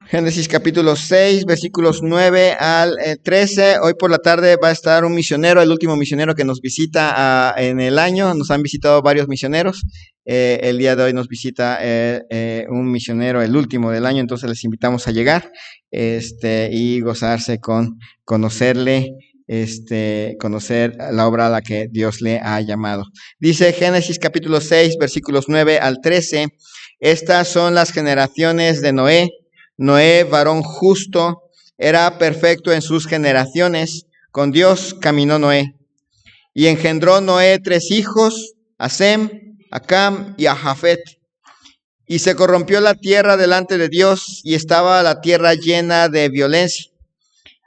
Génesis capítulo 6, versículos 9 al 13. Hoy por la tarde va a estar un misionero, el último misionero que nos visita en el año. Nos han visitado varios misioneros. El día de hoy nos visita un misionero, el último del año. Entonces les invitamos a llegar y gozarse con conocerle, conocer la obra a la que Dios le ha llamado. Dice Génesis capítulo 6, versículos 9 al 13. Estas son las generaciones de Noé. Noé, varón justo, era perfecto en sus generaciones. Con Dios caminó Noé. Y engendró Noé 3 hijos, a Sem, a Cam y a Jafet. Y se corrompió la tierra delante de Dios, y estaba la tierra llena de violencia.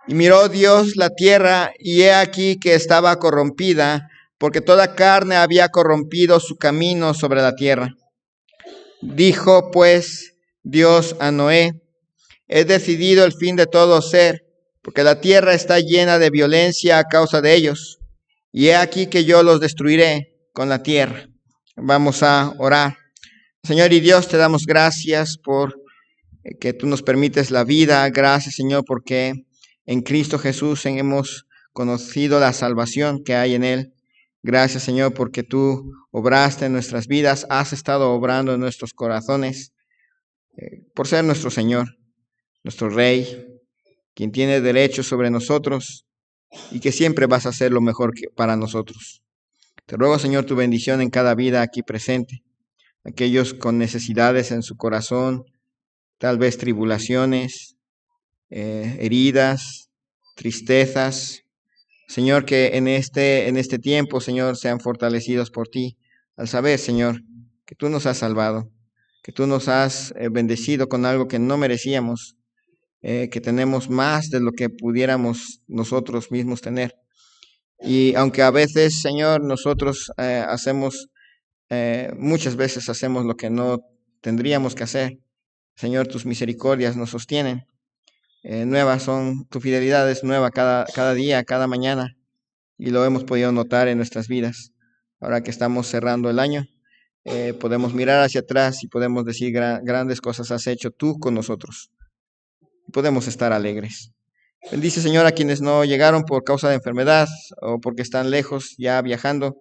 Y miró Dios la tierra, y he aquí que estaba corrompida, porque toda carne había corrompido su camino sobre la tierra. Dijo pues Dios a Noé: he decidido el fin de todo ser, porque la tierra está llena de violencia a causa de ellos. Y he aquí que yo los destruiré con la tierra. Vamos a orar. Señor y Dios, te damos gracias por que tú nos permites la vida. Gracias, Señor, porque en Cristo Jesús hemos conocido la salvación que hay en Él. Gracias, Señor, porque tú obraste en nuestras vidas, has estado obrando en nuestros corazones, por ser nuestro Señor, nuestro Rey, quien tiene derecho sobre nosotros y que siempre vas a hacer lo mejor para nosotros. Te ruego, Señor, tu bendición en cada vida aquí presente. Aquellos con necesidades en su corazón, tal vez tribulaciones, heridas, tristezas. Señor, que en este tiempo, Señor, sean fortalecidos por ti, al saber, Señor, que tú nos has salvado, que tú nos has bendecido con algo que no merecíamos, que tenemos más de lo que pudiéramos nosotros mismos tener. Y aunque a veces, Señor, nosotros muchas veces hacemos lo que no tendríamos que hacer, Señor, tus misericordias nos sostienen. Nuevas son, tu fidelidad es nueva cada día, cada mañana, y lo hemos podido notar en nuestras vidas. Ahora que estamos cerrando el año, podemos mirar hacia atrás y podemos decir grandes cosas has hecho tú con nosotros. Podemos estar alegres. Bendice, Señor, a quienes no llegaron por causa de enfermedad o porque están lejos ya viajando,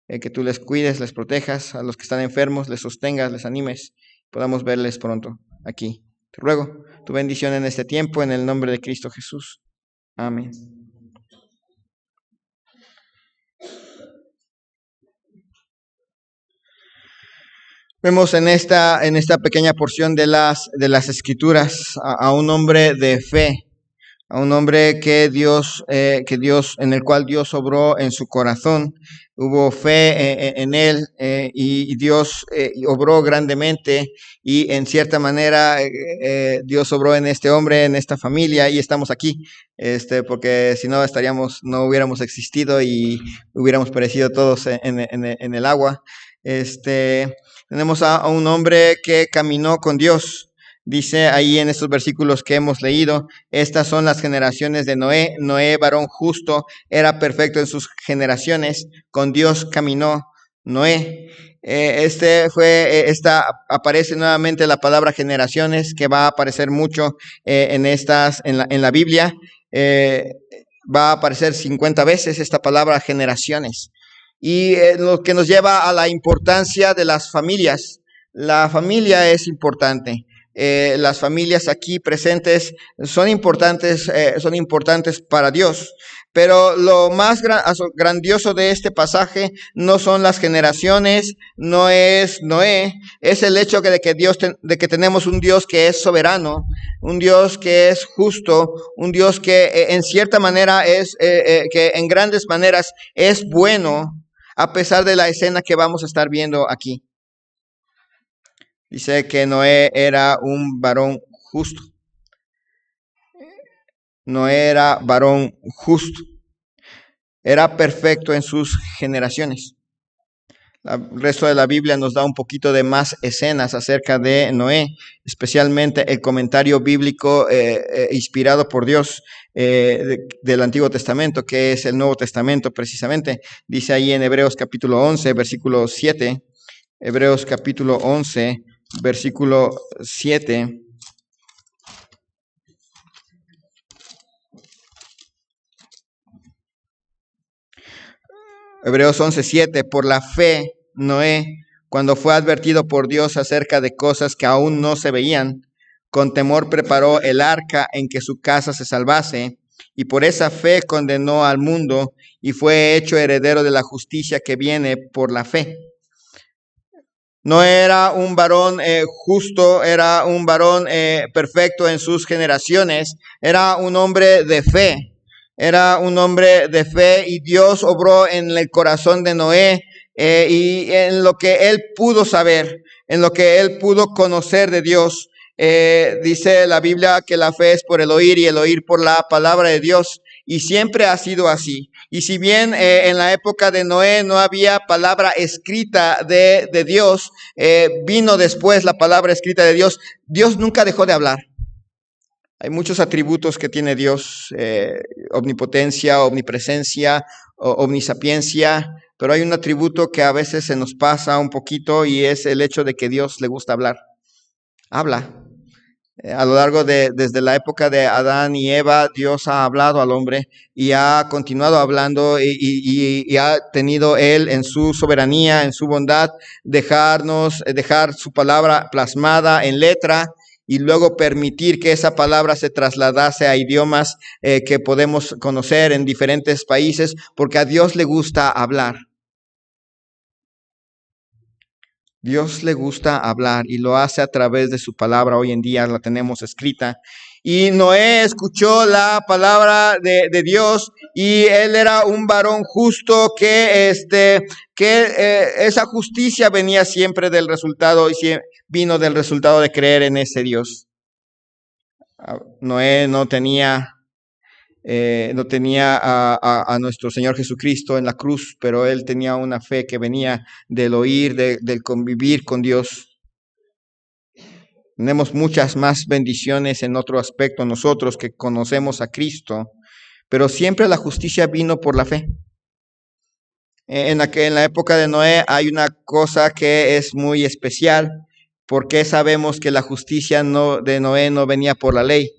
que tú les cuides, les protejas, a los que están enfermos, les sostengas, les animes, podamos verles pronto aquí. Te ruego tu bendición en este tiempo, en el nombre de Cristo Jesús. Amén. Vemos en esta pequeña porción de las Escrituras a un hombre de fe, a un hombre en el cual Dios obró en su corazón. Hubo fe en él y Dios obró grandemente, y en cierta manera Dios obró en este hombre, en esta familia, y estamos aquí, porque si no no hubiéramos existido y hubiéramos perecido todos en el agua. Tenemos a un hombre que caminó con Dios. Dice ahí en estos versículos que hemos leído, estas son las generaciones de Noé. Noé, varón justo, era perfecto en sus generaciones. Con Dios caminó Noé. Aparece nuevamente la palabra generaciones, que va a aparecer mucho en la Biblia. Va a aparecer 50 veces esta palabra generaciones. Y lo que nos lleva a la importancia de las familias. La familia es importante. Las familias aquí presentes son importantes para Dios. Pero lo más grandioso de este pasaje no son las generaciones, no es Noé, es el hecho de que tenemos un Dios que es soberano, un Dios que es justo, un Dios que en cierta manera que en grandes maneras es bueno, a pesar de la escena que vamos a estar viendo aquí. Dice que Noé era un varón justo. Noé era varón justo. Era perfecto en sus generaciones. El resto de la Biblia nos da un poquito de más escenas acerca de Noé, especialmente el comentario bíblico inspirado por Dios del Antiguo Testamento, que es el Nuevo Testamento precisamente. Dice ahí en Hebreos capítulo 11, versículo 7, Hebreos capítulo 11, versículo 7. Hebreos 11:7, por la fe, Noé, cuando fue advertido por Dios acerca de cosas que aún no se veían, con temor preparó el arca en que su casa se salvase, y por esa fe condenó al mundo y fue hecho heredero de la justicia que viene por la fe. No era un varón justo, era un varón perfecto en sus generaciones, era un hombre de fe. Era un hombre de fe y Dios obró en el corazón de Noé y en lo que él pudo saber, en lo que él pudo conocer de Dios. Dice la Biblia que la fe es por el oír y el oír por la palabra de Dios. Y siempre ha sido así. Y si bien en la época de Noé no había palabra escrita de Dios, vino después la palabra escrita de Dios. Dios nunca dejó de hablar. Hay muchos atributos que tiene Dios, omnipotencia, omnipresencia, omnisapiencia, pero hay un atributo que a veces se nos pasa un poquito y es el hecho de que Dios le gusta hablar. Habla. A lo largo desde la época de Adán y Eva, Dios ha hablado al hombre y ha continuado hablando y ha tenido Él en su soberanía, en su bondad, dejar su palabra plasmada en letra y luego permitir que esa palabra se trasladase a idiomas que podemos conocer en diferentes países, porque a Dios le gusta hablar. Dios le gusta hablar y lo hace a través de su palabra. Hoy en día la tenemos escrita. Y Noé escuchó la palabra de Dios y él era un varón justo que esa justicia venía siempre del resultado y vino del resultado de creer en ese Dios. Noé no tenía a nuestro Señor Jesucristo en la cruz, pero él tenía una fe que venía del oír, del convivir con Dios. Tenemos muchas más bendiciones en otro aspecto nosotros que conocemos a Cristo, pero siempre la justicia vino por la fe. En la época de Noé hay una cosa que es muy especial, porque sabemos que la justicia de Noé no venía por la ley,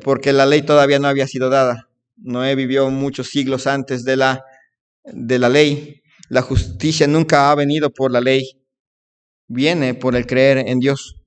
porque la ley todavía no había sido dada. Noé vivió muchos siglos antes de la ley. La justicia nunca ha venido por la ley, viene por el creer en Dios.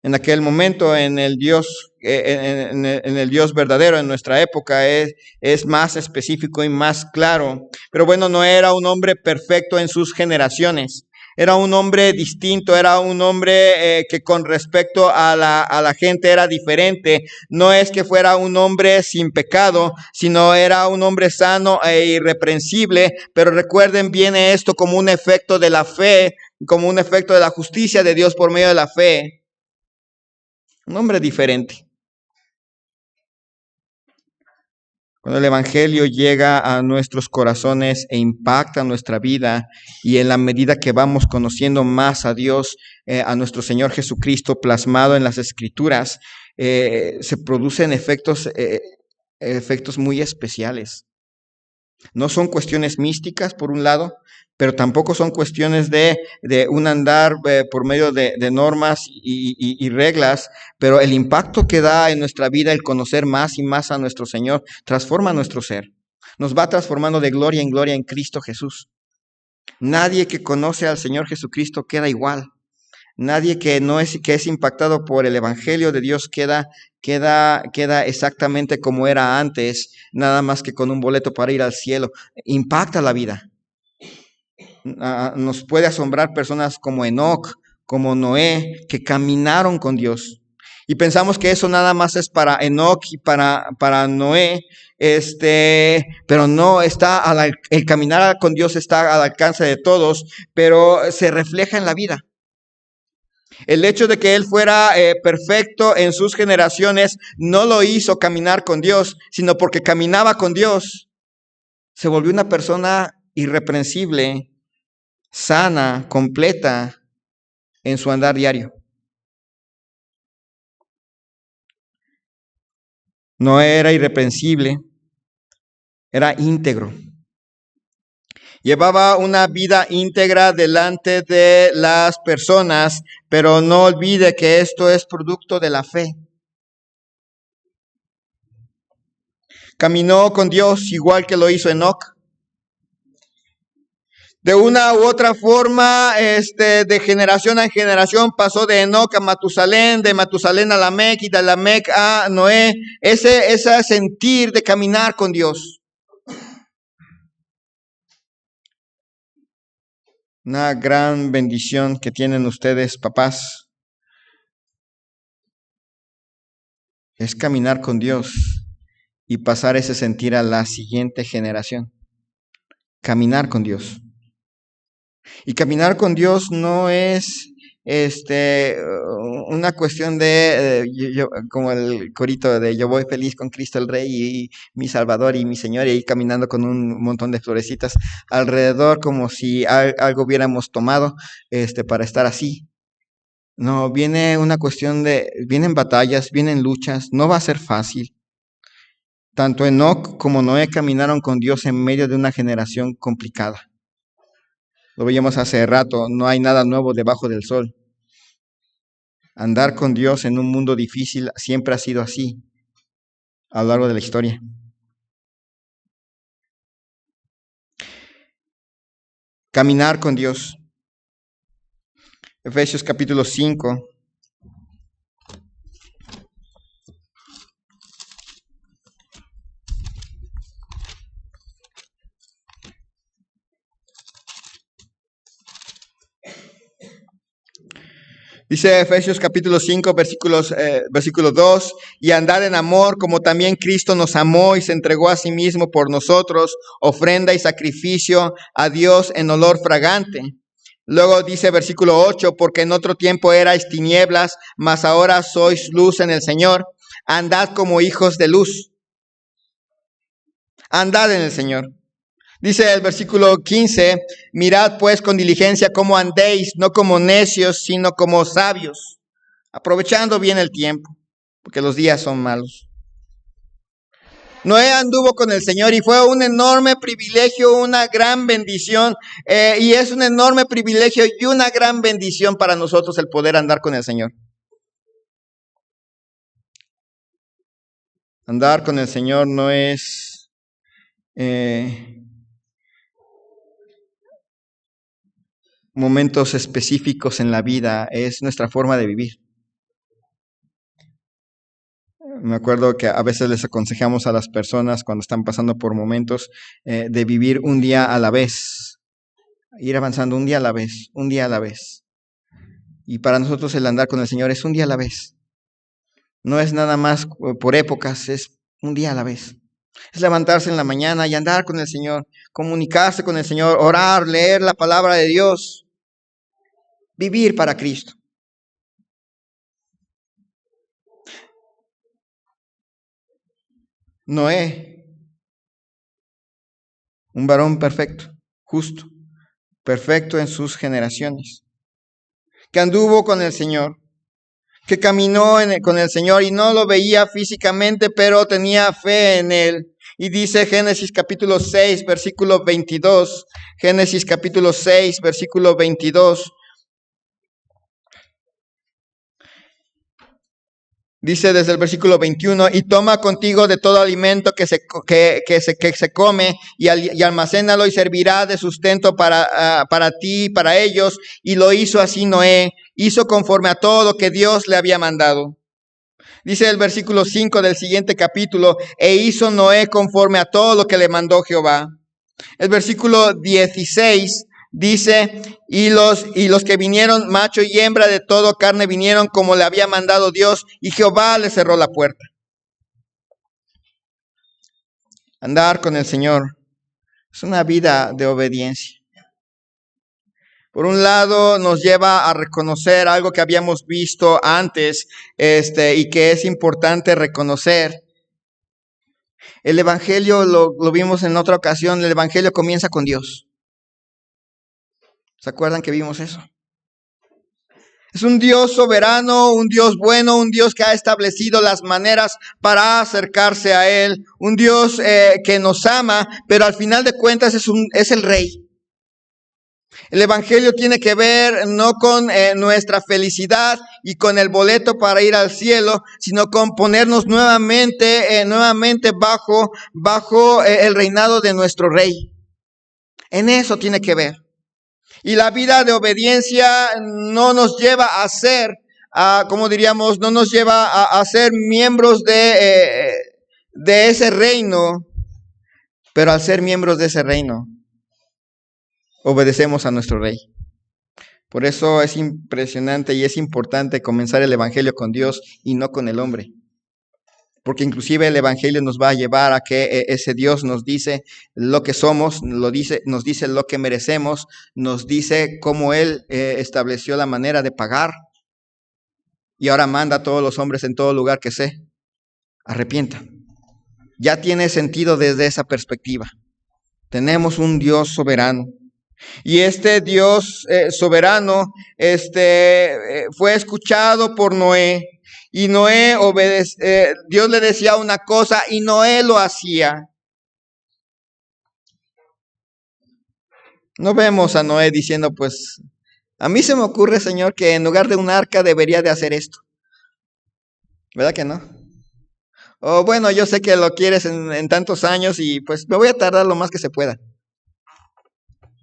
En aquel momento, en el Dios, en el Dios verdadero, en nuestra época, es más específico y más claro. Pero bueno, no era un hombre perfecto en sus generaciones. Era un hombre distinto, era un hombre que con respecto a la gente era diferente. No es que fuera un hombre sin pecado, sino era un hombre sano e irreprensible. Pero recuerden, viene esto como un efecto de la fe, como un efecto de la justicia de Dios por medio de la fe. Un hombre diferente. Cuando el Evangelio llega a nuestros corazones e impacta nuestra vida, y en la medida que vamos conociendo más a Dios, a nuestro Señor Jesucristo plasmado en las Escrituras, se producen efectos muy especiales. No son cuestiones místicas, por un lado, pero tampoco son cuestiones de un andar por medio de normas y reglas, pero el impacto que da en nuestra vida el conocer más y más a nuestro Señor transforma nuestro ser. Nos va transformando de gloria en gloria en Cristo Jesús. Nadie que conoce al Señor Jesucristo queda igual. Nadie que es impactado por el Evangelio de Dios queda exactamente como era antes, nada más que con un boleto para ir al cielo. Impacta la vida. Nos puede asombrar personas como Enoc, como Noé, que caminaron con Dios. Y pensamos que eso nada más es para Enoc y para Noé, pero no, el caminar con Dios está al alcance de todos, pero se refleja en la vida. El hecho de que él fuera perfecto en sus generaciones no lo hizo caminar con Dios, sino porque caminaba con Dios. Se volvió una persona irreprensible, sana, completa en su andar diario. No era irreprensible, era íntegro. Llevaba una vida íntegra delante de las personas, pero no olvide que esto es producto de la fe. Caminó con Dios igual que lo hizo Enoc. De una u otra forma, de generación en generación pasó de Enoc a Matusalén, de Matusalén a Lamec y de Lamec a Noé. Ese sentir de caminar con Dios. Una gran bendición que tienen ustedes, papás, es caminar con Dios y pasar ese sentir a la siguiente generación. Caminar con Dios. Y caminar con Dios no es una cuestión de, como el corito de yo voy feliz con Cristo el Rey y mi Salvador y mi Señor, y ahí caminando con un montón de florecitas alrededor como si algo hubiéramos tomado para estar así. No, viene una cuestión vienen batallas, vienen luchas, no va a ser fácil. Tanto Enoc como Noé caminaron con Dios en medio de una generación complicada. Lo veíamos hace rato, no hay nada nuevo debajo del sol. Andar con Dios en un mundo difícil siempre ha sido así a lo largo de la historia. Caminar con Dios. Efesios capítulo 5. Dice Efesios capítulo 5, versículo 2, y andad en amor como también Cristo nos amó y se entregó a sí mismo por nosotros, ofrenda y sacrificio a Dios en olor fragante. Luego dice versículo 8, porque en otro tiempo erais tinieblas, mas ahora sois luz en el Señor. Andad como hijos de luz. Andad en el Señor. Dice el versículo 15, mirad pues con diligencia cómo andéis, no como necios, sino como sabios, aprovechando bien el tiempo, porque los días son malos. Noé anduvo con el Señor y fue un enorme privilegio, una gran bendición, y es un enorme privilegio y una gran bendición para nosotros el poder andar con el Señor. Andar con el Señor no es momentos específicos en la vida, es nuestra forma de vivir. Me acuerdo que a veces les aconsejamos a las personas cuando están pasando por momentos de vivir un día a la vez, ir avanzando un día a la vez, un día a la vez. Y para nosotros el andar con el Señor es un día a la vez. No es nada más por épocas, es un día a la vez. Es levantarse en la mañana y andar con el Señor, comunicarse con el Señor, orar, leer la palabra de Dios, vivir para Cristo. Noé, un varón perfecto, justo, perfecto en sus generaciones, que anduvo con el Señor, que caminó con el Señor y no lo veía físicamente, pero tenía fe en Él. Y dice Génesis capítulo 6, versículo 22, Génesis capítulo 6, versículo 22. Dice desde el versículo 21, y toma contigo de todo alimento que se come y almacénalo y servirá de sustento para ti y para ellos. Y lo hizo así Noé, hizo conforme a todo lo que Dios le había mandado. Dice el versículo 5 del siguiente capítulo, e hizo Noé conforme a todo lo que le mandó Jehová. El versículo 16 dice, y los que vinieron, macho y hembra de todo carne, vinieron como le había mandado Dios, y Jehová le cerró la puerta. Andar con el Señor es una vida de obediencia. Por un lado, nos lleva a reconocer algo que habíamos visto antes, y que es importante reconocer. El Evangelio, lo vimos en otra ocasión, el Evangelio comienza con Dios. ¿Se acuerdan que vimos eso? Es un Dios soberano, un Dios bueno, un Dios que ha establecido las maneras para acercarse a Él, un Dios que nos ama, pero al final de cuentas es el Rey. El Evangelio tiene que ver no con nuestra felicidad y con el boleto para ir al cielo, sino con ponernos nuevamente bajo el reinado de nuestro Rey. En eso tiene que ver. Y la vida de obediencia no nos lleva a ser, como diríamos, no nos lleva a ser miembros de ese reino, pero al ser miembros de ese reino, obedecemos a nuestro rey. Por eso es impresionante y es importante comenzar el evangelio con Dios y no con el hombre. Porque inclusive el evangelio nos va a llevar a que ese Dios nos dice lo que somos, nos dice lo que merecemos, nos dice cómo Él estableció la manera de pagar. Y ahora manda a todos los hombres en todo lugar que se arrepientan. Ya tiene sentido desde esa perspectiva. Tenemos un Dios soberano. Y este Dios soberano fue escuchado por Noé. Y Noé Dios le decía una cosa y Noé lo hacía. No vemos a Noé diciendo, pues, a mí se me ocurre, Señor, que en lugar de un arca debería de hacer esto. ¿Verdad que no? O bueno, yo sé que lo quieres en tantos años y pues me voy a tardar lo más que se pueda.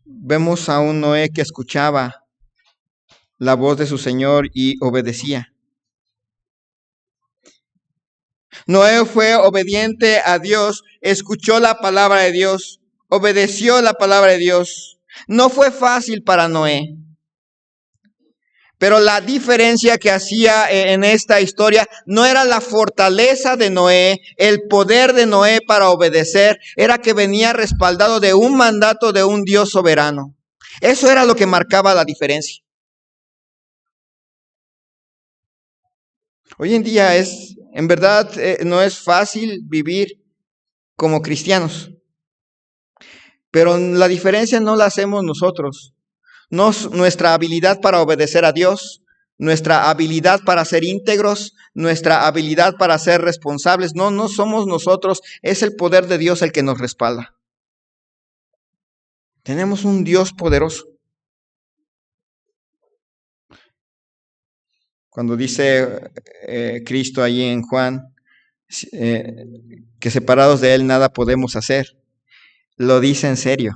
Vemos a un Noé que escuchaba la voz de su Señor y obedecía. Noé fue obediente a Dios, escuchó la palabra de Dios, obedeció la palabra de Dios. No fue fácil para Noé. Pero la diferencia que hacía en esta historia no era la fortaleza de Noé, el poder de Noé para obedecer, era que venía respaldado de un mandato de un Dios soberano. Eso era lo que marcaba la diferencia. Hoy en día en verdad, no es fácil vivir como cristianos. Pero la diferencia no la hacemos nosotros. No nuestra habilidad para obedecer a Dios, nuestra habilidad para ser íntegros, nuestra habilidad para ser responsables. No somos nosotros, es el poder de Dios el que nos respalda. Tenemos un Dios poderoso. Cuando dice Cristo allí en Juan, que separados de Él nada podemos hacer, lo dice en serio.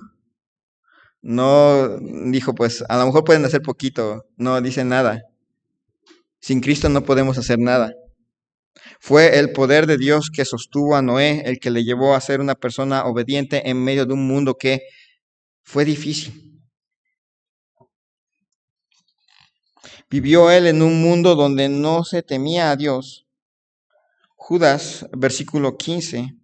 No dijo, pues a lo mejor pueden hacer poquito, no dice nada. Sin Cristo no podemos hacer nada. Fue el poder de Dios que sostuvo a Noé, el que le llevó a ser una persona obediente en medio de un mundo que fue difícil. Vivió él en un mundo donde no se temía a Dios. Judas, versículo 15.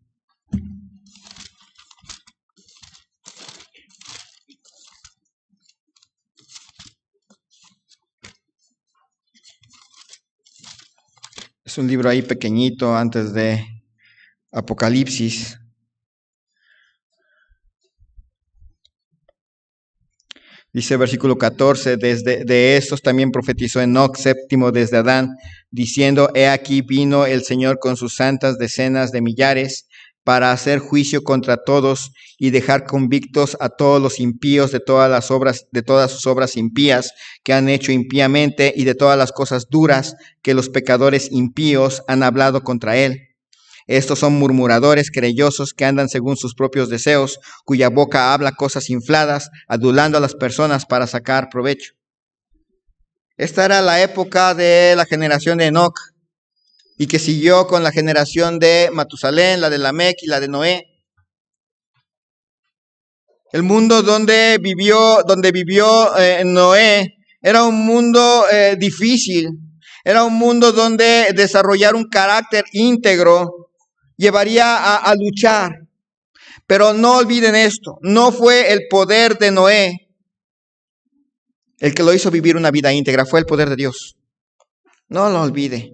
Es un libro ahí pequeñito antes de Apocalipsis. Dice versículo 14, de estos también profetizó Enoc, séptimo desde Adán, diciendo, he aquí vino el Señor con sus santas decenas de millares para hacer juicio contra todos y dejar convictos a todos los impíos de todas sus obras impías que han hecho impíamente y de todas las cosas duras que los pecadores impíos han hablado contra él. Estos son murmuradores, querellosos, que andan según sus propios deseos, cuya boca habla cosas infladas, adulando a las personas para sacar provecho. Esta era la época de la generación de Enoc, y que siguió con la generación de Matusalén, la de Lamec y la de Noé. El mundo donde vivió Noé era un mundo difícil, era un mundo donde desarrollar un carácter íntegro llevaría a luchar. Pero no olviden esto, no fue el poder de Noé el que lo hizo vivir una vida íntegra, fue el poder de Dios. No lo olvide.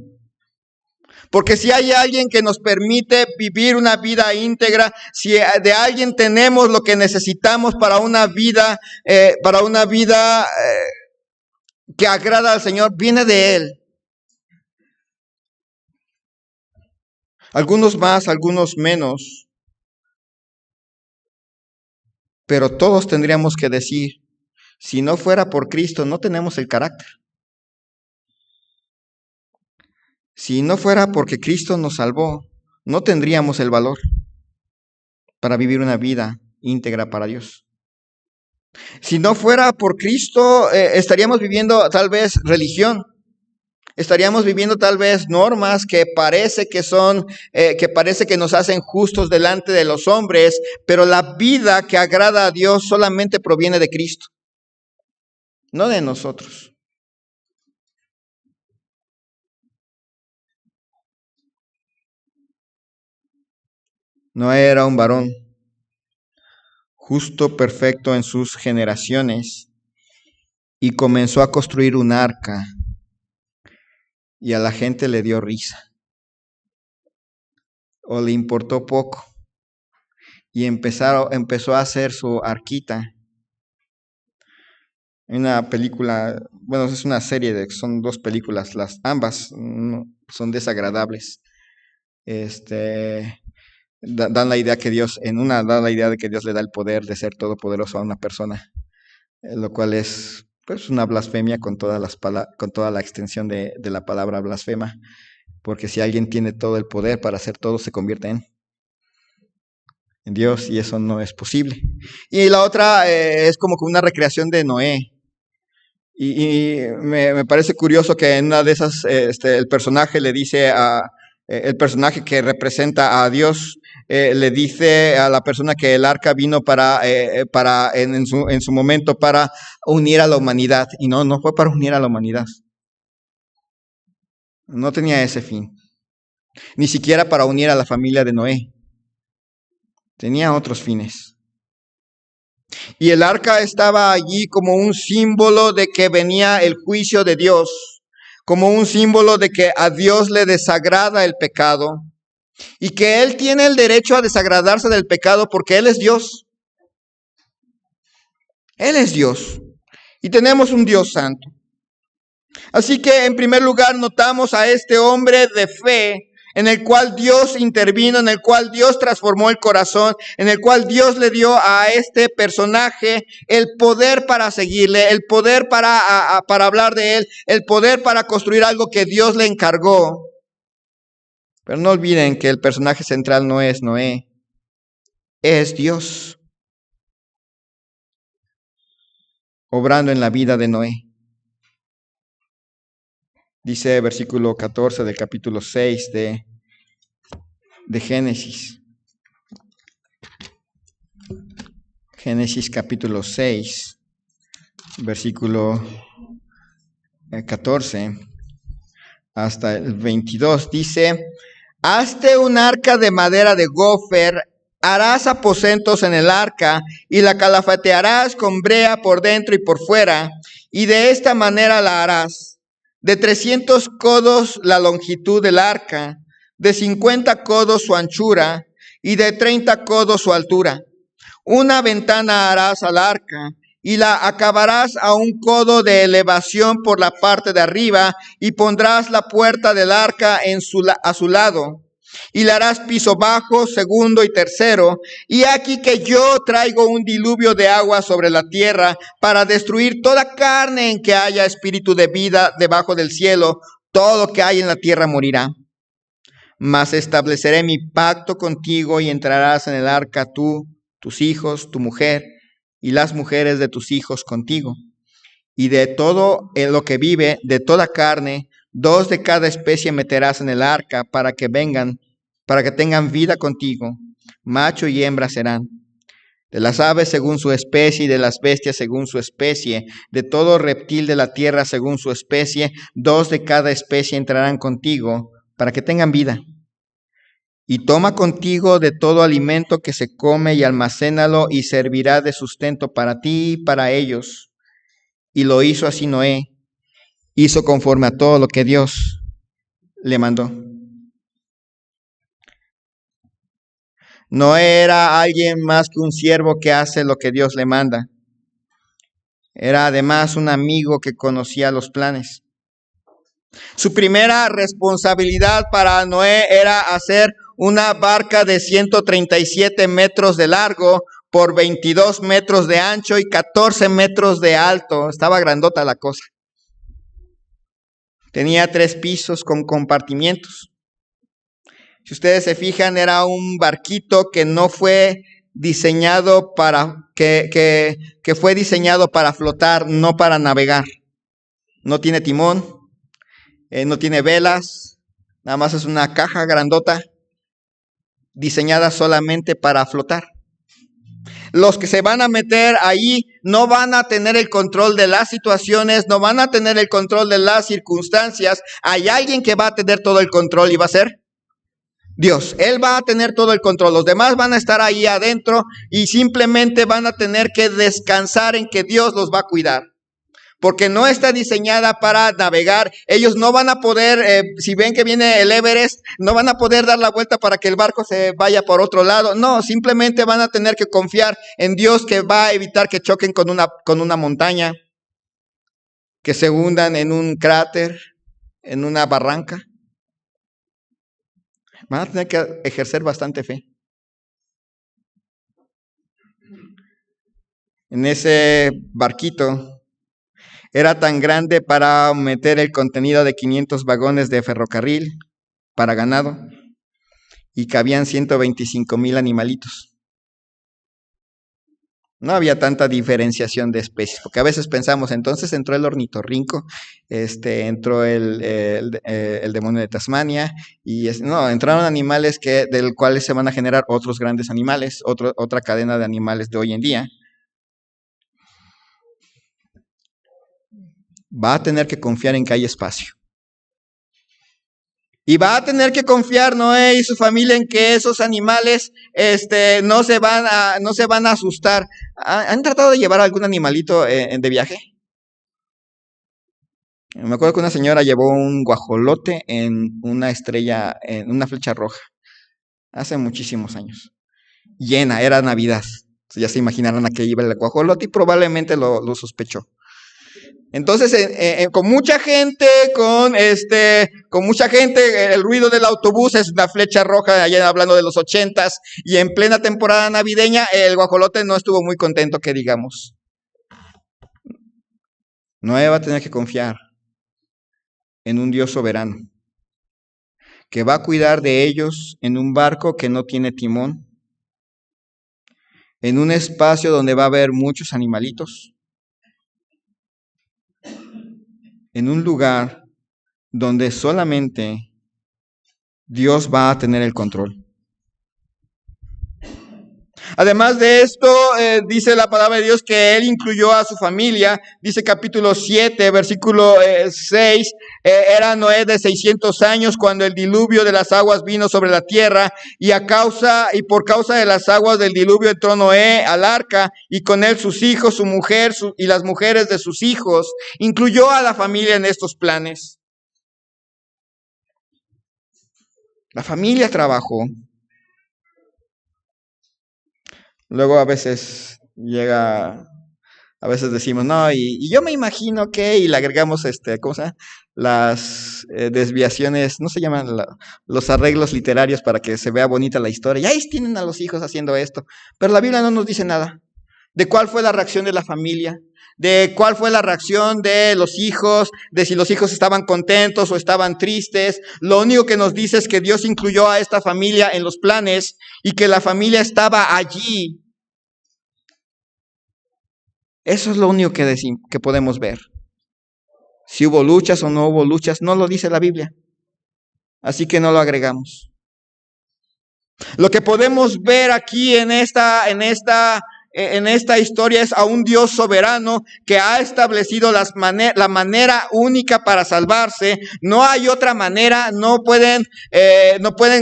Porque si hay alguien que nos permite vivir una vida íntegra, si de alguien tenemos lo que necesitamos para una vida que agrada al Señor, viene de Él. Algunos más, algunos menos. Pero todos tendríamos que decir, si no fuera por Cristo, no tenemos el carácter. Si no fuera porque Cristo nos salvó, no tendríamos el valor para vivir una vida íntegra para Dios. Si no fuera por Cristo, estaríamos viviendo tal vez religión. Estaríamos viviendo tal vez normas que parece que nos hacen justos delante de los hombres, pero la vida que agrada a Dios solamente proviene de Cristo, no de nosotros. Noé era un varón justo, perfecto en sus generaciones, y comenzó a construir un arca, y a la gente le dio risa, o le importó poco, y empezó a hacer su arquita. Una película, bueno, es una serie, son dos películas, ambas son desagradables. Dan la idea que Dios, en una da la idea de que Dios le da el poder de ser todopoderoso a una persona, lo cual es pues una blasfemia con con toda la extensión de la palabra blasfema, porque si alguien tiene todo el poder para hacer todo, se convierte en Dios, y eso no es posible. Y la otra es como que una recreación de Noé. Y me parece curioso que en una de esas el personaje le dice el personaje que representa a Dios, le dice a la persona que el arca vino en su momento para unir a la humanidad. Y no fue para unir a la humanidad. No tenía ese fin. Ni siquiera para unir a la familia de Noé. Tenía otros fines. Y el arca estaba allí como un símbolo de que venía el juicio de Dios, como un símbolo de que a Dios le desagrada el pecado y que Él tiene el derecho a desagradarse del pecado porque Él es Dios. Él es Dios y tenemos un Dios santo. Así que en primer lugar notamos a este hombre de fe en el cual Dios intervino, en el cual Dios transformó el corazón, en el cual Dios le dio a este personaje el poder para seguirle, el poder para hablar de él, el poder para construir algo que Dios le encargó. Pero no olviden que el personaje central no es Noé, es Dios obrando en la vida de Noé. Dice versículo 14 del capítulo 6 de Génesis. Génesis capítulo 6, versículo 14 hasta el 22. Dice: hazte un arca de madera de gofer, harás aposentos en el arca y la calafatearás con brea por dentro y por fuera, y de esta manera la harás. De 300 codos la longitud del arca, de 50 codos su anchura y de 30 codos su altura. Una ventana harás al arca y la acabarás a un codo de elevación por la parte de arriba, y pondrás la puerta del arca a su lado. Y le harás piso bajo, segundo y tercero. Y aquí que yo traigo un diluvio de agua sobre la tierra para destruir toda carne en que haya espíritu de vida debajo del cielo. Todo lo que hay en la tierra morirá. Mas estableceré mi pacto contigo y entrarás en el arca tú, tus hijos, tu mujer y las mujeres de tus hijos contigo. Y de todo lo que vive, de toda carne, 2 de cada especie meterás en el arca para que tengan vida contigo. Macho y hembra serán. De las aves según su especie y de las bestias según su especie, de todo reptil de la tierra según su especie, 2 de cada especie entrarán contigo para que tengan vida. Y toma contigo de todo alimento que se come y almacénalo, y servirá de sustento para ti y para ellos. Y lo hizo así Noé. Hizo conforme a todo lo que Dios le mandó. Noé era alguien más que un siervo que hace lo que Dios le manda. Era además un amigo que conocía los planes. Su primera responsabilidad para Noé era hacer una barca de 137 metros de largo por 22 metros de ancho y 14 metros de alto. Estaba grandota la cosa. Tenía 3 pisos con compartimientos. Si ustedes se fijan, era un barquito que no fue diseñado que fue diseñado para flotar, no para navegar. No tiene timón, no tiene velas, nada más es una caja grandota diseñada solamente para flotar. Los que se van a meter ahí no van a tener el control de las situaciones, no van a tener el control de las circunstancias. Hay alguien que va a tener todo el control y va a ser Dios. Él va a tener todo el control. Los demás van a estar ahí adentro y simplemente van a tener que descansar en que Dios los va a cuidar. Porque no está diseñada para navegar. Ellos no van a poder, si ven que viene el Everest, no van a poder dar la vuelta para que el barco se vaya por otro lado. No, simplemente van a tener que confiar en Dios, que va a evitar que choquen con una montaña, que se hundan en un cráter, en una barranca. Van a tener que ejercer bastante fe. En ese barquito era tan grande para meter el contenido de 500 vagones de ferrocarril para ganado y cabían 125,000 animalitos. No había tanta diferenciación de especies, porque a veces pensamos, entonces entró el ornitorrinco, entró el demonio de Tasmania, no, entraron animales del cuales se van a generar otros grandes animales, otra cadena de animales de hoy en día. Va a tener que confiar en que hay espacio. Y va a tener que confiar Noé y su familia en que esos animales no se van a asustar. ¿Han tratado de llevar algún animalito de viaje? Me acuerdo que una señora llevó un guajolote en una estrella, en una flecha roja, hace muchísimos años. Llena, era Navidad. Ya se imaginarán a qué iba el guajolote y probablemente lo sospechó. Entonces, con mucha gente, el ruido del autobús es una flecha roja, allá hablando de los 80s, y en plena temporada navideña, el guajolote no estuvo muy contento, que digamos. Noé va a tener que confiar en un Dios soberano, que va a cuidar de ellos en un barco que no tiene timón, en un espacio donde va a haber muchos animalitos, en un lugar donde solamente Dios va a tener el control. Además de esto, dice la palabra de Dios que Él incluyó a su familia. Dice capítulo 7, versículo 6, era Noé de 600 años cuando el diluvio de las aguas vino sobre la tierra, y por causa de las aguas del diluvio entró Noé al arca, y con él sus hijos, su mujer y las mujeres de sus hijos. Incluyó a la familia en estos planes. La familia trabajó. Luego a veces decimos, no, y yo me imagino que, y le agregamos, ¿cómo se llama? Las desviaciones, no se llaman los arreglos literarios para que se vea bonita la historia. Y ahí tienen a los hijos haciendo esto. Pero la Biblia no nos dice nada de cuál fue la reacción de la familia, de cuál fue la reacción de los hijos, de si los hijos estaban contentos o estaban tristes. Lo único que nos dice es que Dios incluyó a esta familia en los planes y que la familia estaba allí. Eso es lo único que podemos ver. Si hubo luchas o no hubo luchas, no lo dice la Biblia. Así que no lo agregamos. Lo que podemos ver aquí en esta historia es a un Dios soberano que ha establecido la manera única para salvarse. No hay otra manera. No pueden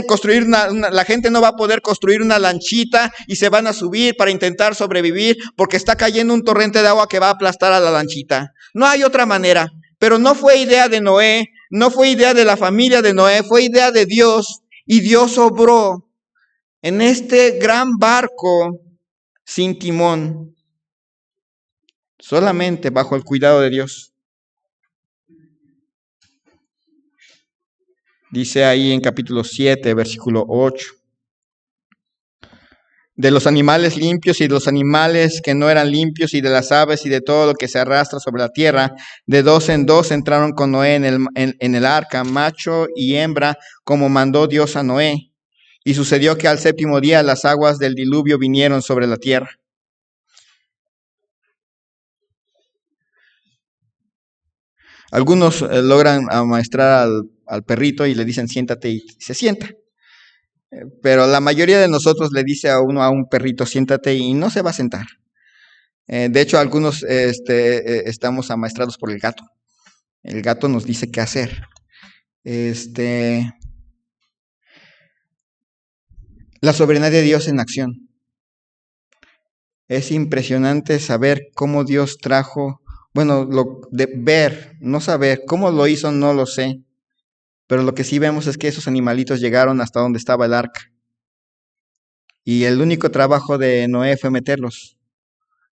construir la gente no va a poder construir una lanchita y se van a subir para intentar sobrevivir porque está cayendo un torrente de agua que va a aplastar a la lanchita. No hay otra manera. Pero no fue idea de Noé, no fue idea de la familia de Noé, fue idea de Dios, y Dios obró en este gran barco sin timón, solamente bajo el cuidado de Dios. Dice ahí en capítulo 7, versículo 8. De los animales limpios y de los animales que no eran limpios y de las aves y de todo lo que se arrastra sobre la tierra, de 2 en 2 entraron con Noé en el arca, macho y hembra, como mandó Dios a Noé. Y sucedió que al séptimo día las aguas del diluvio vinieron sobre la tierra. Algunos logran amaestrar al perrito y le dicen siéntate y se sienta. Pero la mayoría de nosotros le dice a un perrito siéntate y no se va a sentar. De hecho, algunos estamos amaestrados por el gato. El gato nos dice qué hacer. La soberanía de Dios en acción. Es impresionante saber cómo Dios trajo, ver, no saber, cómo lo hizo no lo sé, pero lo que sí vemos es que esos animalitos llegaron hasta donde estaba el arca. Y el único trabajo de Noé fue meterlos.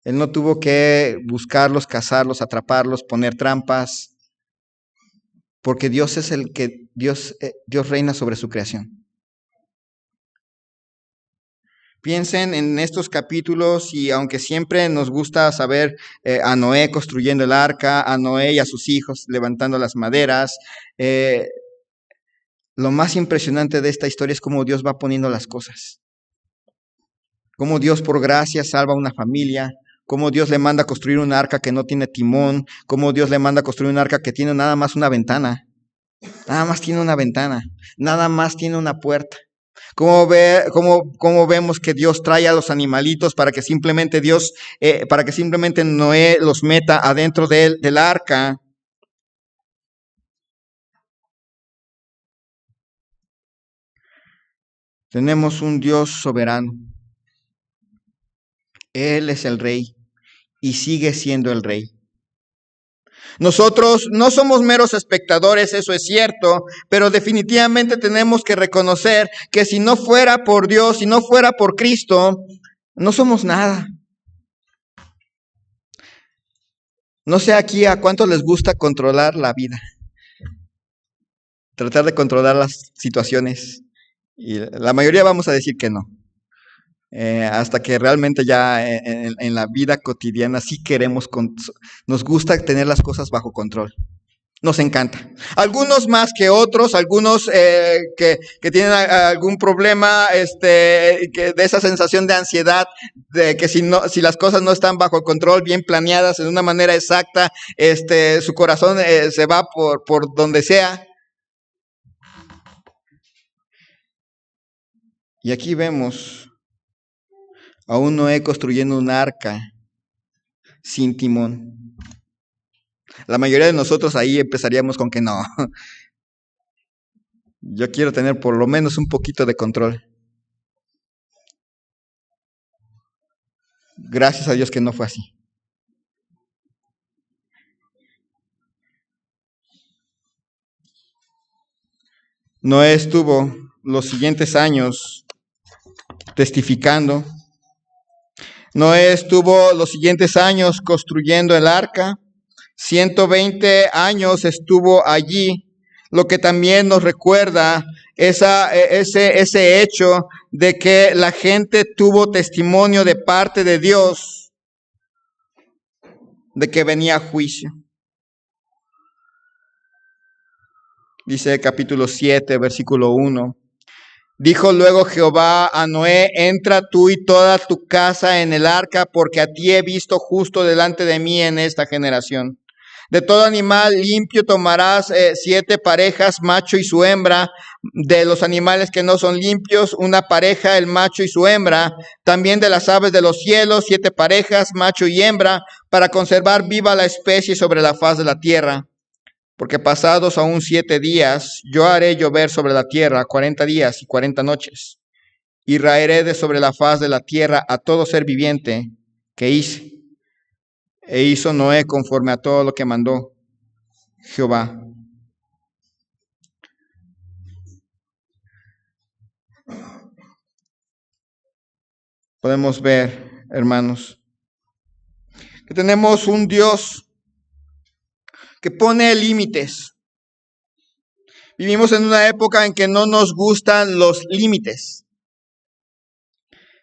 Él no tuvo que buscarlos, cazarlos, atraparlos, poner trampas, porque Dios es el que, Dios reina sobre su creación. Piensen en estos capítulos y aunque siempre nos gusta saber a Noé construyendo el arca, a Noé y a sus hijos levantando las maderas, lo más impresionante de esta historia es cómo Dios va poniendo las cosas. Cómo Dios por gracia salva a una familia, cómo Dios le manda a construir un arca que no tiene timón, cómo Dios le manda a construir un arca que tiene nada más una ventana, nada más tiene una ventana, nada más tiene una puerta. ¿Cómo vemos que Dios trae a los animalitos para que simplemente Noé los meta adentro del arca? Tenemos un Dios soberano. Él es el rey y sigue siendo el rey. Nosotros no somos meros espectadores, eso es cierto, pero definitivamente tenemos que reconocer que si no fuera por Dios, si no fuera por Cristo, no somos nada. No sé aquí a cuántos les gusta controlar la vida, tratar de controlar las situaciones, y la mayoría vamos a decir que no. Hasta que realmente ya en la vida cotidiana sí nos gusta tener las cosas bajo control. Nos encanta. Algunos más que otros, algunos que tienen algún problema de esa sensación de ansiedad, de que si las cosas no están bajo control, bien planeadas, de una manera exacta, su corazón se va por donde sea. Y aquí vemos a un Noé construyendo un arca sin timón. La mayoría de nosotros ahí empezaríamos con que no. Yo quiero tener por lo menos un poquito de control. Gracias a Dios que no fue así. Noé estuvo los siguientes años testificando. Noé estuvo los siguientes años construyendo el arca. 120 años estuvo allí, lo que también nos recuerda ese hecho de que la gente tuvo testimonio de parte de Dios de que venía juicio. Dice capítulo 7, versículo 1. Dijo luego Jehová a Noé, entra tú y toda tu casa en el arca, porque a ti he visto justo delante de mí en esta generación. De todo animal limpio tomarás 7 parejas, macho y su hembra. De los animales que no son limpios, una pareja, el macho y su hembra. También de las aves de los cielos, 7 parejas, macho y hembra, para conservar viva la especie sobre la faz de la tierra. Porque pasados aún 7 días, yo haré llover sobre la tierra 40 días y 40 noches, y raeré de sobre la faz de la tierra a todo ser viviente que hice. E hizo Noé conforme a todo lo que mandó Jehová. Podemos ver, hermanos, que tenemos un Dios que pone límites. Vivimos en una época en que no nos gustan los límites.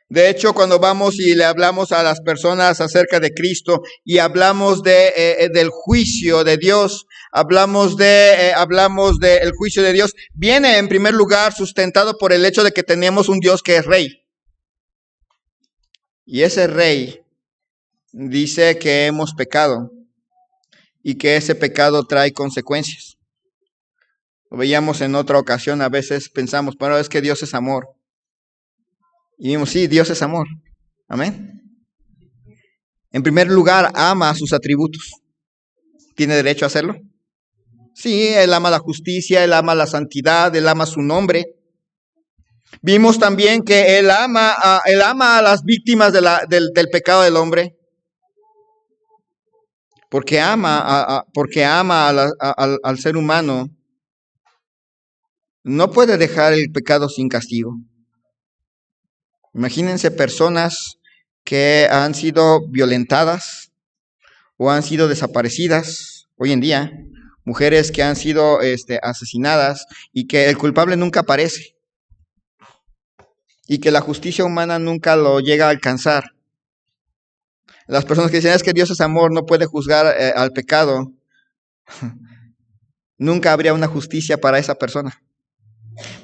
De hecho, cuando vamos y le hablamos a las personas acerca de Cristo y hablamos del juicio de Dios, hablamos del juicio de Dios, viene en primer lugar sustentado por el hecho de que tenemos un Dios que es rey. Y ese rey dice que hemos pecado y que ese pecado trae consecuencias. Lo veíamos en otra ocasión, a veces pensamos, bueno, es que Dios es amor. Y vimos, sí, Dios es amor. Amén. En primer lugar, ama a sus atributos. ¿Tiene derecho a hacerlo? Sí, Él ama la justicia, Él ama la santidad, Él ama su nombre. Vimos también que Él ama a las víctimas del pecado del hombre. Porque ama al ser humano. No puede dejar el pecado sin castigo. Imagínense personas que han sido violentadas o han sido desaparecidas hoy en día, mujeres que han sido asesinadas y que el culpable nunca aparece y que la justicia humana nunca lo llega a alcanzar. Las personas que dicen es que Dios es amor, no puede juzgar al pecado, nunca habría una justicia para esa persona.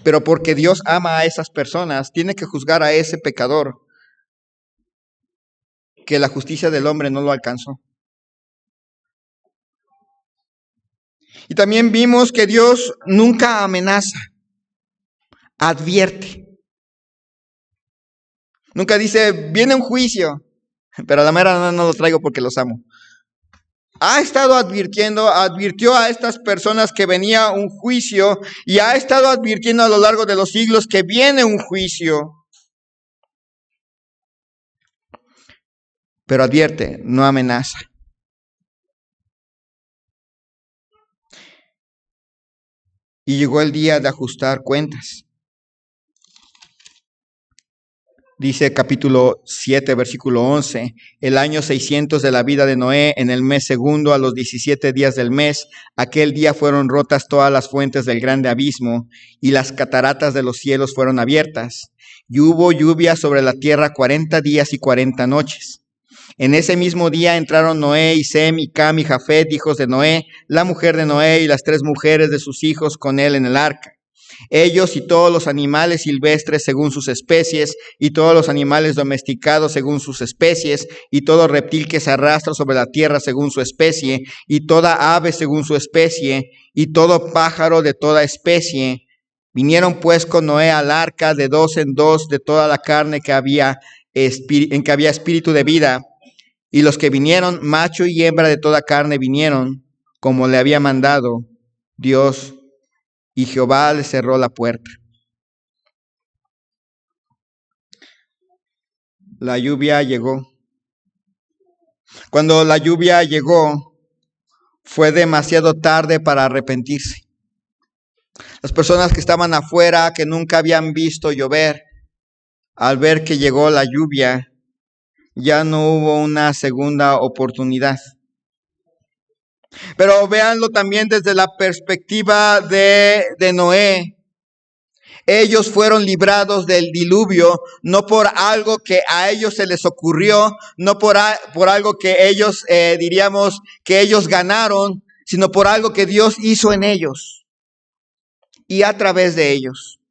Pero porque Dios ama a esas personas, tiene que juzgar a ese pecador que la justicia del hombre no lo alcanzó. Y también vimos que Dios nunca amenaza, advierte. Nunca dice, viene un juicio, pero a la mera no lo traigo porque los amo. Ha estado advirtió a estas personas que venía un juicio y ha estado advirtiendo a lo largo de los siglos que viene un juicio. Pero advierte, no amenaza. Y llegó el día de ajustar cuentas. Dice capítulo 7, versículo 11, el año 600 de la vida de Noé, en el mes segundo, a los 17 días del mes, aquel día fueron rotas todas las fuentes del grande abismo, y las cataratas de los cielos fueron abiertas, y hubo lluvia sobre la tierra 40 días y 40 noches. En ese mismo día entraron Noé y Sem y Cam y Jafet, hijos de Noé, la mujer de Noé y las 3 mujeres de sus hijos con él en el arca. Ellos y todos los animales silvestres según sus especies, y todos los animales domesticados según sus especies, y todo reptil que se arrastra sobre la tierra según su especie, y toda ave según su especie, y todo pájaro de toda especie. Vinieron pues con Noé al arca de 2 en 2 de toda la carne que había en que había espíritu de vida. Y los que vinieron, macho y hembra de toda carne vinieron, como le había mandado Dios. Y Jehová le cerró la puerta. La lluvia llegó. Cuando la lluvia llegó, fue demasiado tarde para arrepentirse. Las personas que estaban afuera, que nunca habían visto llover, al ver que llegó la lluvia, ya no hubo una segunda oportunidad. Pero véanlo también desde la perspectiva de Noé. Ellos fueron librados del diluvio, no por algo que a ellos se les ocurrió, no por algo que ellos, diríamos, que ellos ganaron, sino por algo que Dios hizo en ellos y a través de ellos.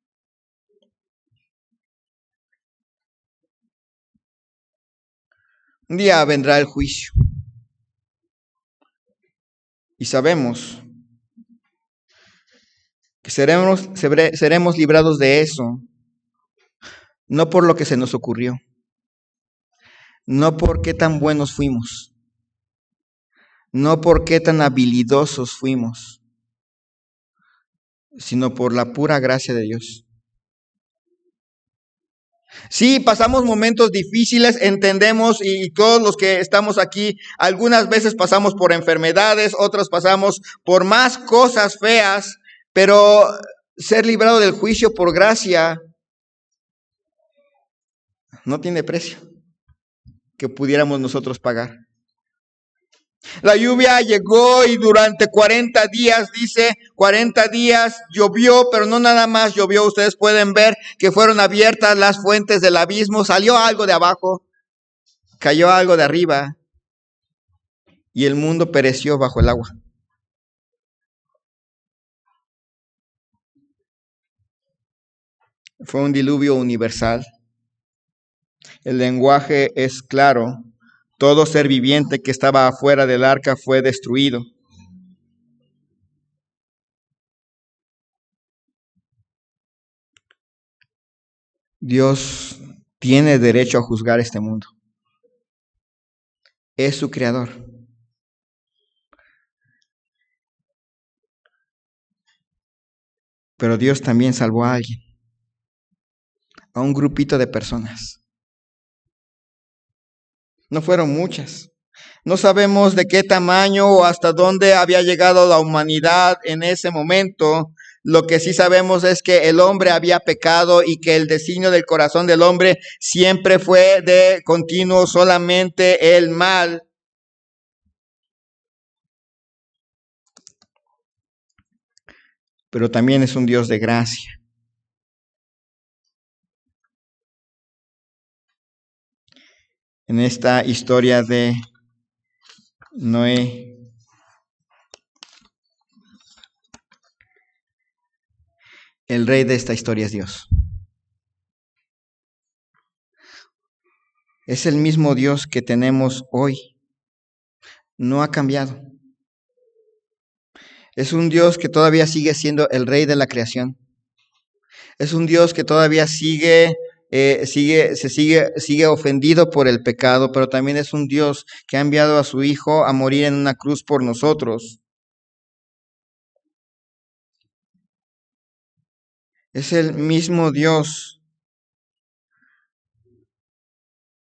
Un día vendrá el juicio. Y sabemos que seremos librados de eso, no por lo que se nos ocurrió, no por qué tan buenos fuimos, no por qué tan habilidosos fuimos, sino por la pura gracia de Dios. Sí, pasamos momentos difíciles, entendemos, y todos los que estamos aquí, algunas veces pasamos por enfermedades, otras pasamos por más cosas feas, pero ser librado del juicio por gracia no tiene precio que pudiéramos nosotros pagar. La lluvia llegó y durante 40 días, dice, 40 días llovió, pero no nada más llovió. Ustedes pueden ver que fueron abiertas las fuentes del abismo, salió algo de abajo, cayó algo de arriba y el mundo pereció bajo el agua. Fue un diluvio universal. El lenguaje es claro. Todo ser viviente que estaba afuera del arca fue destruido. Dios tiene derecho a juzgar este mundo. Es su creador. Pero Dios también salvó a alguien, a un grupito de personas. No fueron muchas. No sabemos de qué tamaño o hasta dónde había llegado la humanidad en ese momento. Lo que sí sabemos es que el hombre había pecado y que el designio del corazón del hombre siempre fue de continuo solamente el mal. Pero también es un Dios de gracia. En esta historia de Noé, el rey de esta historia es Dios. Es el mismo Dios que tenemos hoy. No ha cambiado. Es un Dios que todavía sigue siendo el rey de la creación. Es un Dios que todavía sigue ofendido por el pecado, pero también es un Dios que ha enviado a su Hijo a morir en una cruz por nosotros. Es el mismo Dios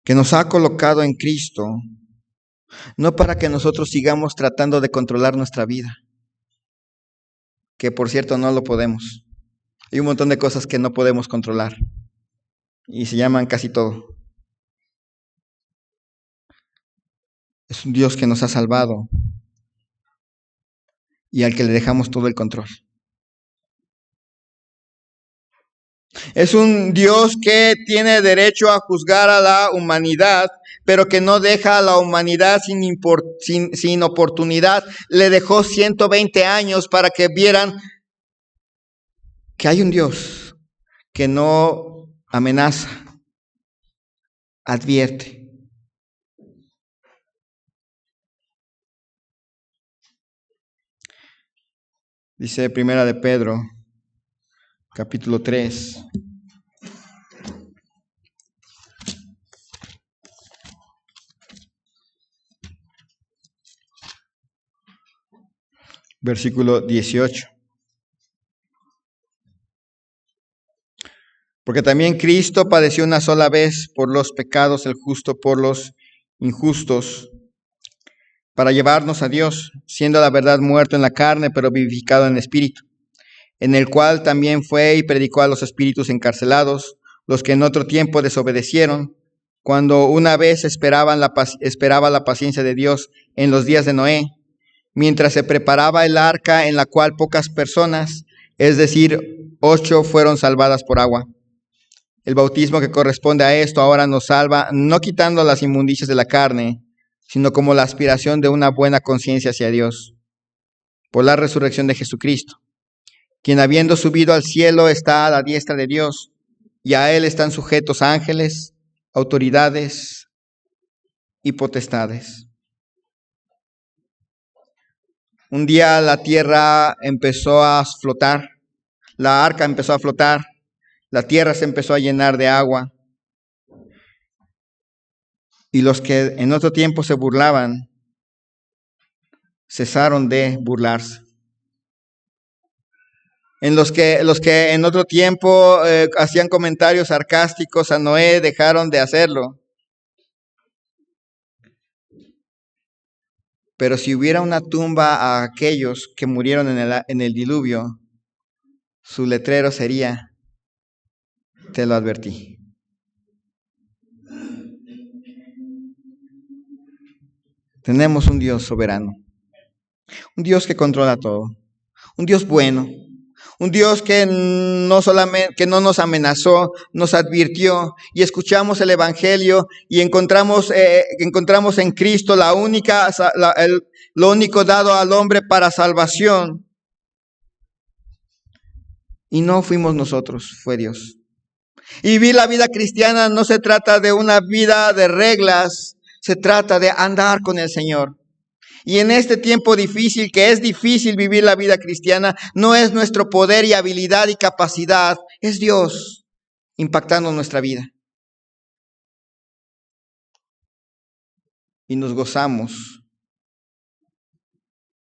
que nos ha colocado en Cristo, no para que nosotros sigamos tratando de controlar nuestra vida, que por cierto no lo podemos. Hay un montón de cosas que no podemos controlar y se llaman casi todo. Es un Dios que nos ha salvado y al que le dejamos todo el control. Es un Dios que tiene derecho a juzgar a la humanidad, pero que no deja a la humanidad sin oportunidad. Le dejó 120 años para que vieran que hay un Dios que no amenaza, advierte. Dice Primera de Pedro, capítulo 3. Versículo 18. Porque también Cristo padeció una sola vez por los pecados, el justo por los injustos, para llevarnos a Dios, siendo la verdad muerto en la carne, pero vivificado en el espíritu, en el cual también fue y predicó a los espíritus encarcelados, los que en otro tiempo desobedecieron, cuando una vez esperaba la paciencia de Dios en los días de Noé, mientras se preparaba el arca en la cual pocas personas, es decir, 8 fueron salvadas por agua. El bautismo que corresponde a esto ahora nos salva, no quitando las inmundicias de la carne, sino como la aspiración de una buena conciencia hacia Dios, por la resurrección de Jesucristo, quien habiendo subido al cielo está a la diestra de Dios, y a él están sujetos ángeles, autoridades y potestades. Un día la tierra empezó a flotar, la arca empezó a flotar, la tierra se empezó a llenar de agua, y los que en otro tiempo se burlaban, cesaron de burlarse. Los que en otro tiempo hacían comentarios sarcásticos a Noé dejaron de hacerlo. Pero si hubiera una tumba a aquellos que murieron en el diluvio, su letrero sería: te lo advertí. Tenemos un Dios soberano, un Dios que controla todo, un Dios bueno, un Dios que no solamente, que no nos amenazó, nos advirtió, y escuchamos el Evangelio y encontramos en Cristo lo único dado al hombre para salvación. Y no fuimos nosotros, fue Dios. Y vivir la vida cristiana no se trata de una vida de reglas, se trata de andar con el Señor. Y en este tiempo difícil, que es difícil vivir la vida cristiana, no es nuestro poder y habilidad y capacidad, es Dios impactando nuestra vida. Y nos gozamos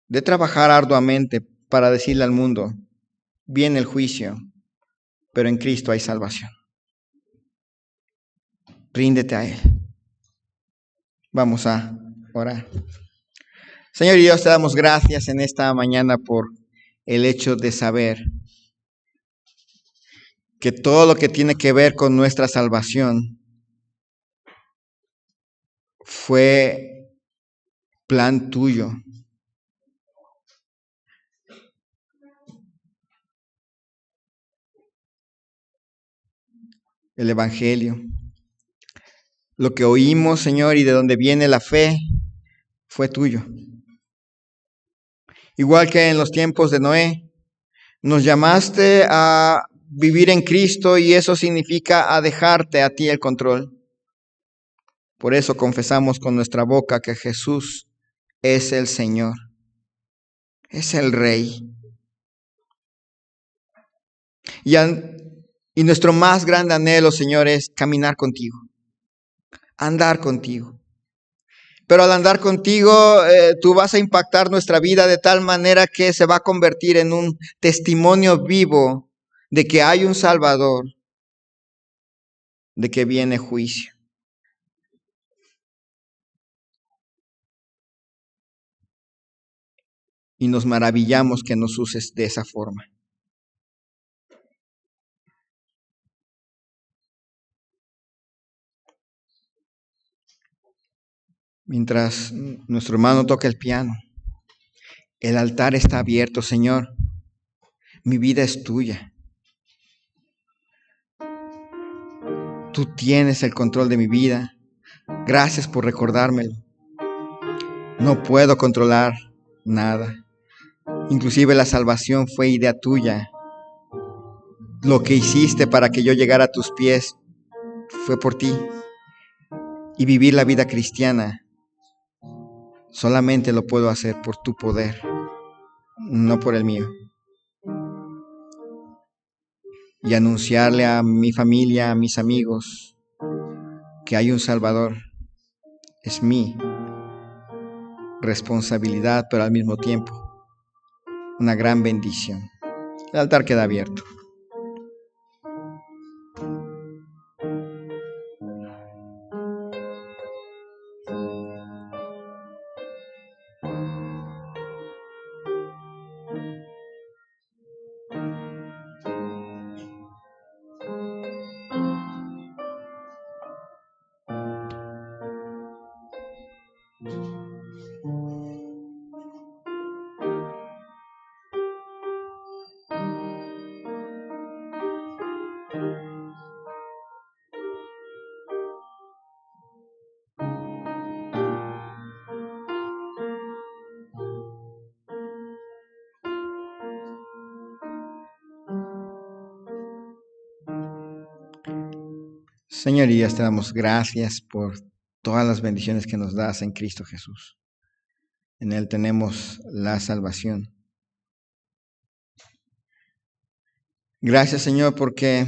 de trabajar arduamente para decirle al mundo, viene el juicio, pero en Cristo hay salvación. Ríndete a Él. Vamos a orar. Señor y Dios, te damos gracias en esta mañana por el hecho de saber que todo lo que tiene que ver con nuestra salvación fue plan tuyo. El Evangelio. Lo que oímos, Señor, y de donde viene la fe, fue tuyo. Igual que en los tiempos de Noé, nos llamaste a vivir en Cristo y eso significa a dejarte a ti el control. Por eso confesamos con nuestra boca que Jesús es el Señor, es el Rey. Y nuestro más grande anhelo, Señor, es caminar contigo, andar contigo. Pero al andar contigo, tú vas a impactar nuestra vida de tal manera que se va a convertir en un testimonio vivo de que hay un Salvador, de que viene juicio. Y nos maravillamos que nos uses de esa forma. Mientras nuestro hermano toca el piano, el altar está abierto, Señor. Mi vida es tuya. Tú tienes el control de mi vida. Gracias por recordármelo. No puedo controlar nada. Inclusive la salvación fue idea tuya. Lo que hiciste para que yo llegara a tus pies fue por ti. Y vivir la vida cristiana solamente lo puedo hacer por tu poder, no por el mío. Y anunciarle a mi familia, a mis amigos, que hay un Salvador, es mi responsabilidad, pero al mismo tiempo una gran bendición. El altar queda abierto. Señorías, te damos gracias por todas las bendiciones que nos das en Cristo Jesús. En Él tenemos la salvación. Gracias, Señor, porque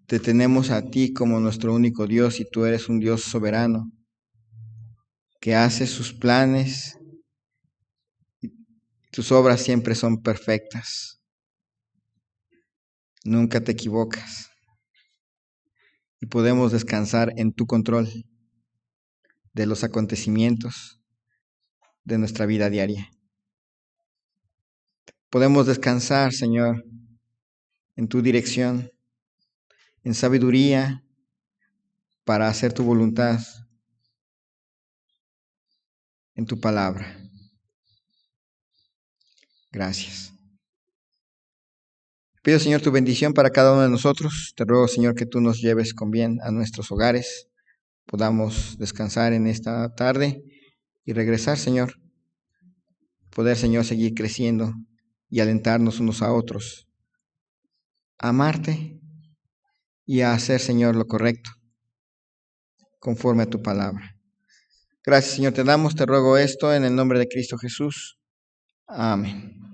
te tenemos a ti como nuestro único Dios y tú eres un Dios soberano que hace sus planes. Tus obras siempre son perfectas. Nunca te equivocas. Y podemos descansar en tu control de los acontecimientos de nuestra vida diaria. Podemos descansar, Señor, en tu dirección, en sabiduría, para hacer tu voluntad en tu palabra. Gracias. Pido, Señor, tu bendición para cada uno de nosotros. Te ruego, Señor, que tú nos lleves con bien a nuestros hogares, podamos descansar en esta tarde y regresar, Señor. Poder, Señor, seguir creciendo y alentarnos unos a otros, a amarte y a hacer, Señor, lo correcto, conforme a tu palabra. Gracias, Señor, te ruego esto en el nombre de Cristo Jesús. Amén.